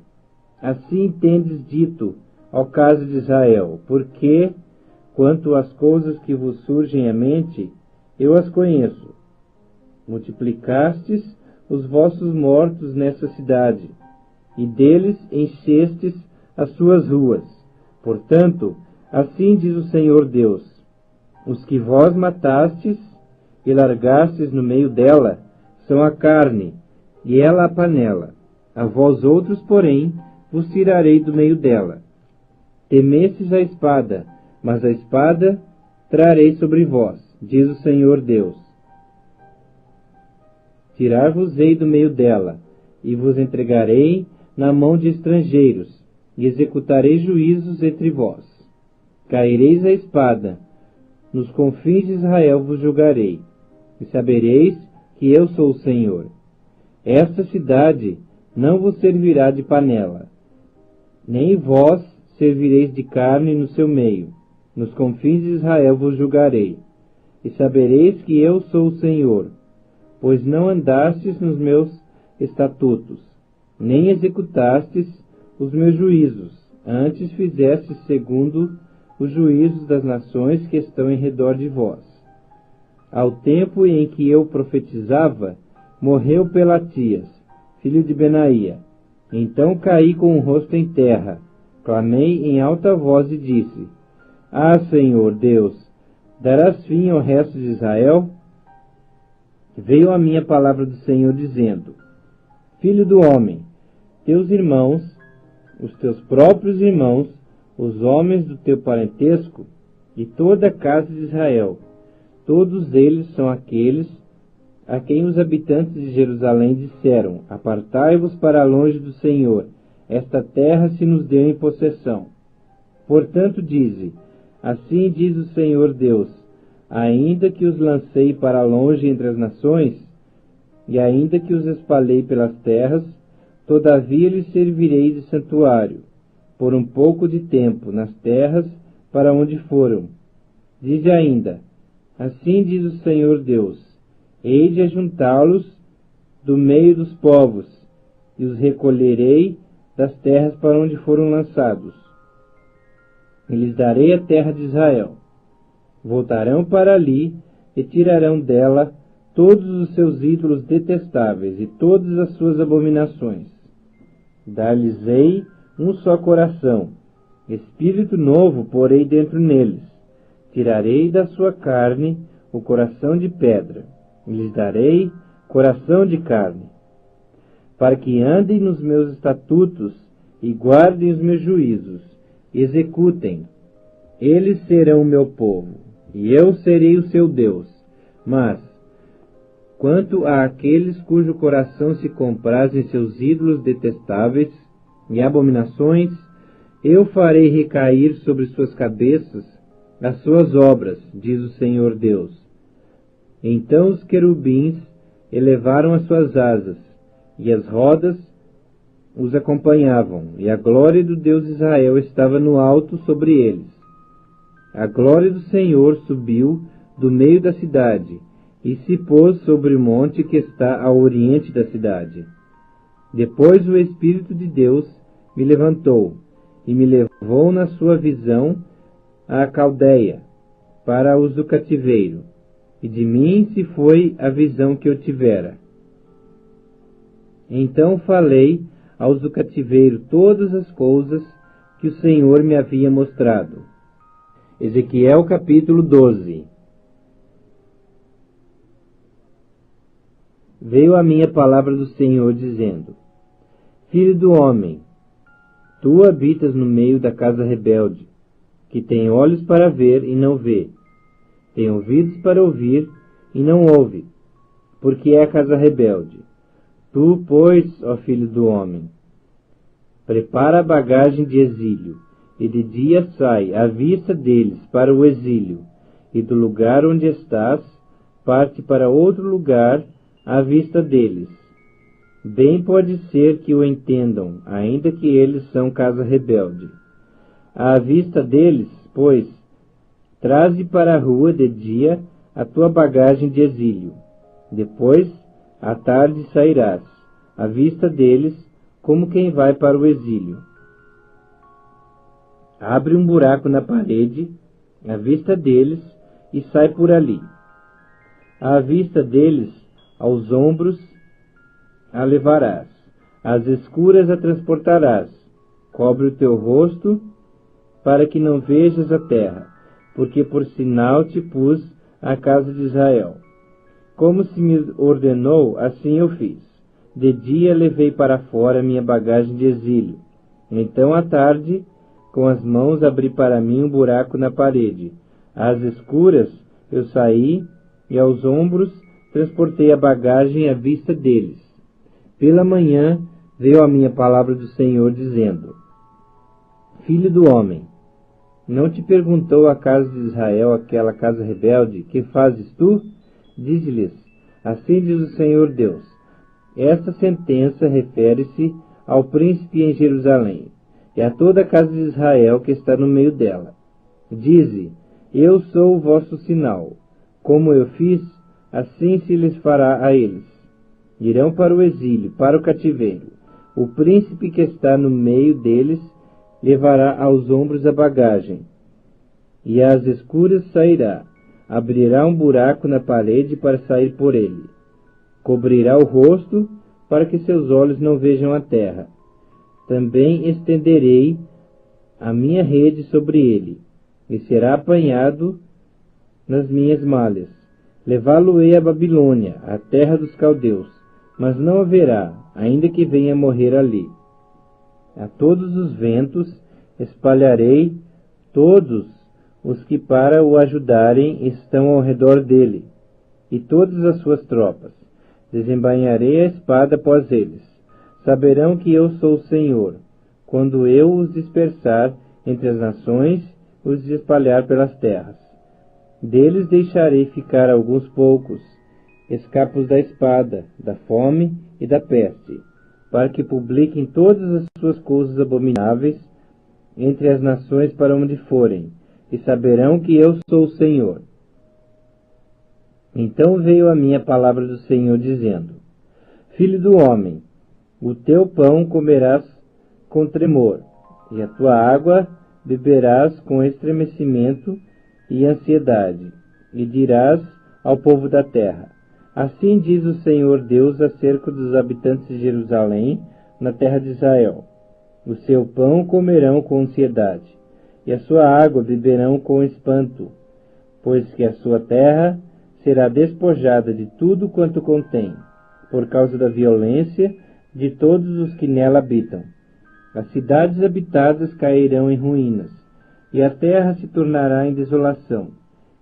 assim tendes dito ao caso de Israel, porque, quanto às coisas que vos surgem à mente, eu as conheço. Multiplicastes os vossos mortos nessa cidade, e deles enchestes as suas ruas. Portanto, assim diz o Senhor Deus: os que vós matastes e largastes no meio dela são a carne, e ela a panela. A vós outros, porém, vos tirarei do meio dela. Temestes a espada, mas a espada trarei sobre vós, diz o Senhor Deus. Tirar-vos-ei do meio dela, e vos entregarei na mão de estrangeiros, e executarei juízos entre vós. Caireis a espada, nos confins de Israel vos julgarei, e sabereis que eu sou o Senhor. Esta cidade não vos servirá de panela, nem vós servireis de carne no seu meio. Nos confins de Israel vos julgarei, e sabereis que eu sou o Senhor, pois não andastes nos meus estatutos, nem executastes os meus juízos, antes fizestes segundo os juízos das nações que estão em redor de vós. Ao tempo em que eu profetizava, morreu Pelatias, filho de Benaía. Então caí com o rosto em terra, clamei em alta voz e disse: Ah, Senhor Deus, darás fim ao resto de Israel? Veio a mim a palavra do Senhor dizendo: Filho do homem, teus irmãos, os teus próprios irmãos, os homens do teu parentesco e toda a casa de Israel, todos eles são aqueles a quem os habitantes de Jerusalém disseram: apartai-vos para longe do Senhor, esta terra se nos deu em possessão. Portanto dize: assim diz o Senhor Deus, ainda que os lancei para longe entre as nações, e ainda que os espalhei pelas terras, todavia lhes servirei de santuário, por um pouco de tempo, nas terras para onde foram. Dize ainda: assim diz o Senhor Deus, hei de ajuntá-los do meio dos povos, e os recolherei das terras para onde foram lançados. E lhes darei a terra de Israel. Voltarão para ali e tirarão dela todos os seus ídolos detestáveis e todas as suas abominações. Dar-lhes-ei um só coração, espírito novo porei dentro neles. Tirarei da sua carne o coração de pedra, e lhes darei coração de carne, para que andem nos meus estatutos e guardem os meus juízos, e executem. Eles serão o meu povo, e eu serei o seu Deus. Mas, quanto àqueles cujo coração se compraz em seus ídolos detestáveis e abominações, eu farei recair sobre suas cabeças as suas obras, diz o Senhor Deus. Então os querubins elevaram as suas asas, e as rodas os acompanhavam, e a glória do Deus de Israel estava no alto sobre eles. A glória do Senhor subiu do meio da cidade, e se pôs sobre o monte que está ao oriente da cidade. Depois o Espírito de Deus me levantou, e me levou na sua visão à Caldeia, para os do cativeiro, e de mim se foi a visão que eu tivera. Então falei aos do cativeiro todas as coisas que o Senhor me havia mostrado. Ezequiel capítulo 12. Veio a minha palavra do Senhor dizendo: Filho do homem, tu habitas no meio da casa rebelde, que tem olhos para ver e não vê, tem ouvidos para ouvir e não ouve, porque é a casa rebelde. Tu, pois, ó filho do homem, prepara a bagagem de exílio, e de dia sai à vista deles para o exílio, e do lugar onde estás, parte para outro lugar à vista deles. Bem pode ser que o entendam, ainda que eles são casa rebelde. À vista deles, pois, traze para a rua de dia a tua bagagem de exílio. Depois, à tarde sairás, à vista deles, como quem vai para o exílio. Abre um buraco na parede, à vista deles, e sai por ali. À vista deles, aos ombros, a levarás, às escuras a transportarás. Cobre o teu rosto, para que não vejas a terra, porque por sinal te pus a casa de Israel. Como se me ordenou, assim eu fiz. De dia levei para fora minha bagagem de exílio. Então à tarde, com as mãos abri para mim um buraco na parede. Às escuras eu saí, e aos ombros transportei a bagagem à vista deles. Pela manhã veio a minha palavra do Senhor, dizendo: Filho do homem, não te perguntou a casa de Israel, aquela casa rebelde, que fazes tu? Dize-lhes: assim diz o Senhor Deus: esta sentença refere-se ao príncipe em Jerusalém, e a toda a casa de Israel que está no meio dela. Dize: eu sou o vosso sinal. Como eu fiz, assim se lhes fará a eles. Irão para o exílio, para o cativeiro. O príncipe que está no meio deles levará aos ombros a bagagem, e às escuras sairá. Abrirá um buraco na parede para sair por ele. Cobrirá o rosto, para que seus olhos não vejam a terra. Também estenderei a minha rede sobre ele, e será apanhado nas minhas malhas. Levá-lo-ei a Babilônia, a terra dos caldeus, mas não haverá, ainda que venha morrer ali. A todos os ventos espalharei todos os que para o ajudarem estão ao redor dele, e todas as suas tropas. Desembainharei a espada após eles. Saberão que eu sou o Senhor, quando eu os dispersar entre as nações, os espalhar pelas terras. Deles deixarei ficar alguns poucos, escapos da espada, da fome e da peste, para que publiquem todas as suas coisas abomináveis entre as nações para onde forem, e saberão que eu sou o Senhor. Então veio a minha palavra do Senhor, dizendo: Filho do homem, o teu pão comerás com tremor, e a tua água beberás com estremecimento e ansiedade, e dirás ao povo da terra: assim diz o Senhor Deus acerca dos habitantes de Jerusalém, na terra de Israel: o seu pão comerão com ansiedade, e a sua água beberão com espanto, pois que a sua terra será despojada de tudo quanto contém, por causa da violência de todos os que nela habitam. As cidades habitadas cairão em ruínas, e a terra se tornará em desolação,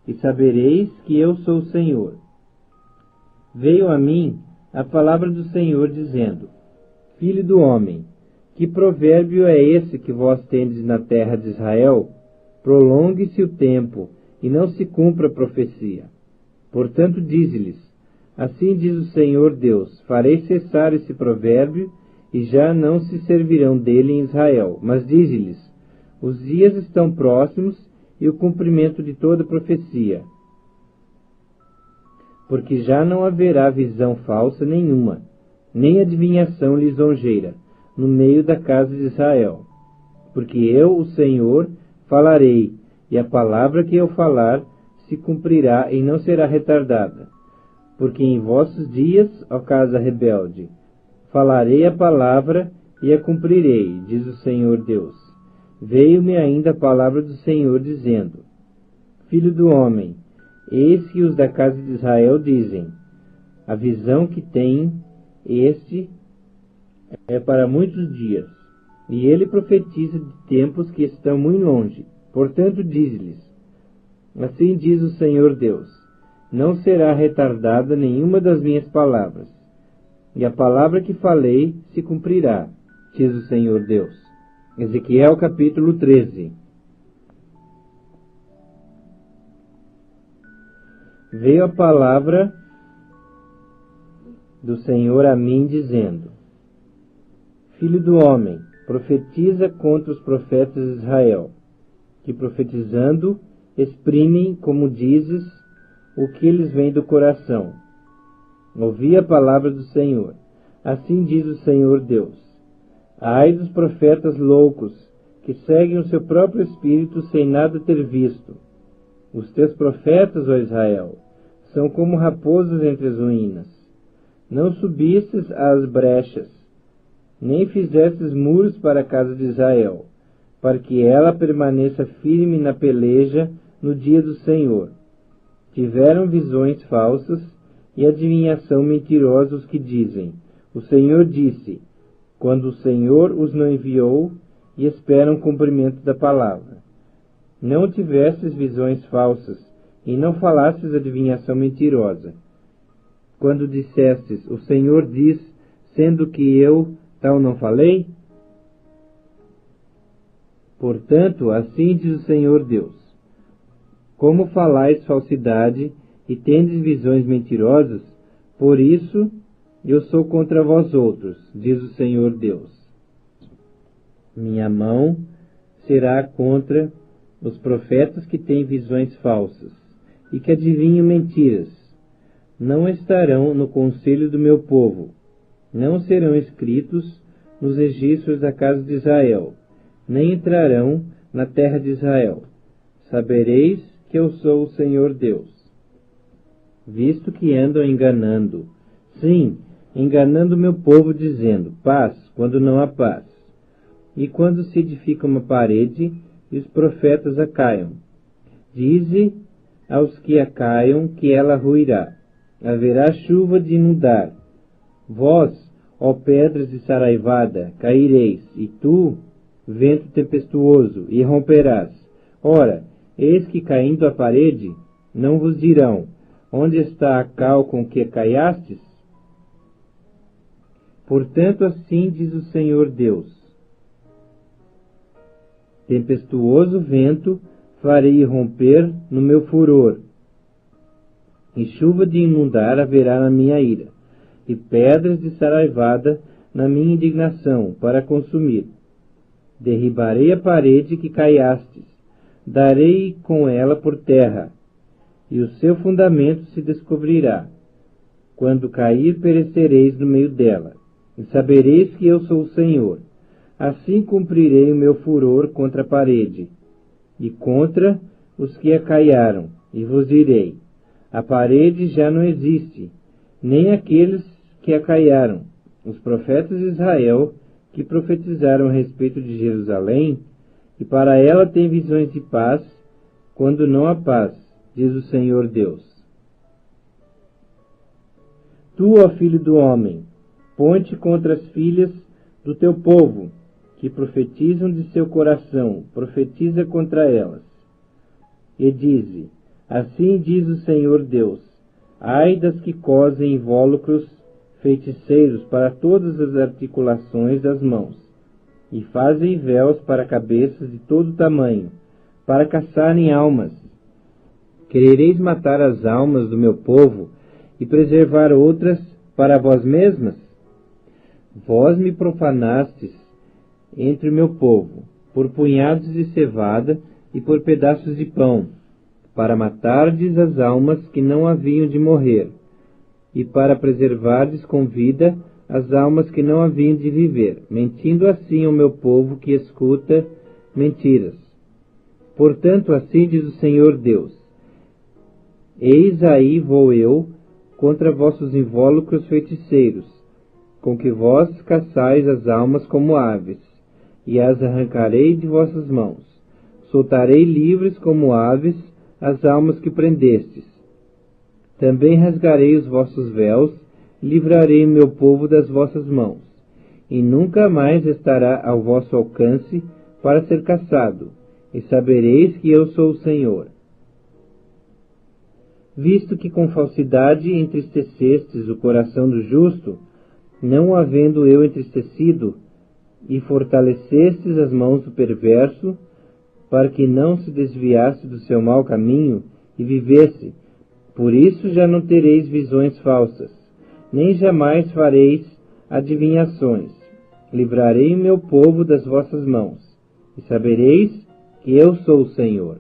e sabereis que eu sou o Senhor. Veio a mim a palavra do Senhor, dizendo: Filho do homem, que provérbio é esse que vós tendes na terra de Israel? Prolongue-se o tempo, e não se cumpra a profecia. Portanto, dize-lhes: assim diz o Senhor Deus: farei cessar esse provérbio, e já não se servirão dele em Israel. Mas dize-lhes: os dias estão próximos, e o cumprimento de toda profecia. Porque já não haverá visão falsa nenhuma, nem adivinhação lisonjeira, no meio da casa de Israel. Porque eu, o Senhor, falarei, e a palavra que eu falar se cumprirá e não será retardada. Porque em vossos dias, ó casa rebelde, falarei a palavra e a cumprirei, diz o Senhor Deus. Veio-me ainda a palavra do Senhor, dizendo: Filho do homem, eis que os da casa de Israel dizem: a visão que tem este é para muitos dias, e ele profetiza de tempos que estão muito longe. Portanto, diz-lhes: assim diz o Senhor Deus: não será retardada nenhuma das minhas palavras, e a palavra que falei se cumprirá, diz o Senhor Deus. Ezequiel capítulo 13. Veio a palavra do Senhor a mim, dizendo: Filho do homem, profetiza contra os profetas de Israel, que profetizando exprimem, como dizes, o que lhes vem do coração. Ouvi a palavra do Senhor. Assim diz o Senhor Deus: ai dos profetas loucos, que seguem o seu próprio espírito sem nada ter visto. Os teus profetas, ó Israel, são como raposas entre as ruínas. Não subistes às brechas, nem fizestes muros para a casa de Israel, para que ela permaneça firme na peleja no dia do Senhor. Tiveram visões falsas e adivinhação mentirosa os que dizem: o Senhor disse, quando o Senhor os não enviou, e esperam o cumprimento da palavra. Não tivestes visões falsas, e não falastes adivinhação mentirosa. Quando dissestes: o Senhor diz, sendo que eu tal não falei? Portanto, assim diz o Senhor Deus: como falais falsidade e tendes visões mentirosas, por isso eu sou contra vós outros, diz o Senhor Deus. Minha mão será contra os profetas que têm visões falsas e que adivinham mentiras. Não estarão no conselho do meu povo, não serão escritos nos registros da casa de Israel, nem entrarão na terra de Israel. Sabereis que eu sou o Senhor Deus. Visto que andam enganando, sim, enganando o meu povo, dizendo paz, quando não há paz, e quando se edifica uma parede, e os profetas a caiam. Dize aos que a caiam que ela ruirá. Haverá chuva de inundar. Vós, ó pedras de saraivada, caireis, e tu, vento tempestuoso, e romperás. Ora, eis que caindo a parede, não vos dirão: onde está a cal com que caiastes? Portanto, assim diz o Senhor Deus: tempestuoso vento farei romper no meu furor, e chuva de inundar haverá na minha ira, e pedras de saraivada na minha indignação para consumir. Derribarei a parede que caiastes, darei com ela por terra, e o seu fundamento se descobrirá. Quando cair, perecereis no meio dela, e sabereis que eu sou o Senhor. Assim cumprirei o meu furor contra a parede, e contra os que a caiaram, e vos direi: a parede já não existe, nem aqueles que a caiaram. Os profetas de Israel, que profetizaram a respeito de Jerusalém, e para ela têm visões de paz, quando não há paz, diz o Senhor Deus. Tu, ó filho do homem, põe-te contra as filhas do teu povo, que profetizam de seu coração, profetiza contra elas. E dize: assim diz o Senhor Deus: ai das que cosem invólucros feiticeiros para todas as articulações das mãos, e fazem véus para cabeças de todo tamanho, para caçarem almas. Querereis matar as almas do meu povo e preservar outras para vós mesmas? Vós me profanastes entre o meu povo, por punhados de cevada e por pedaços de pão, para matardes as almas que não haviam de morrer, e para preservardes com vida as almas que não haviam de viver, mentindo assim ao meu povo que escuta mentiras. Portanto, assim diz o Senhor Deus: Eis aí vou eu contra vossos invólucros feiticeiros, com que vós caçais as almas como aves, e as arrancarei de vossas mãos. Soltarei livres como aves as almas que prendestes. Também rasgarei os vossos véus, livrarei meu povo das vossas mãos, e nunca mais estará ao vosso alcance para ser caçado, e sabereis que eu sou o Senhor. Visto que com falsidade entristecestes o coração do justo, não o havendo eu entristecido, e fortalecestes as mãos do perverso, para que não se desviasse do seu mau caminho e vivesse, por isso já não tereis visões falsas, nem jamais fareis adivinhações. Livrarei o meu povo das vossas mãos, e sabereis que eu sou o Senhor.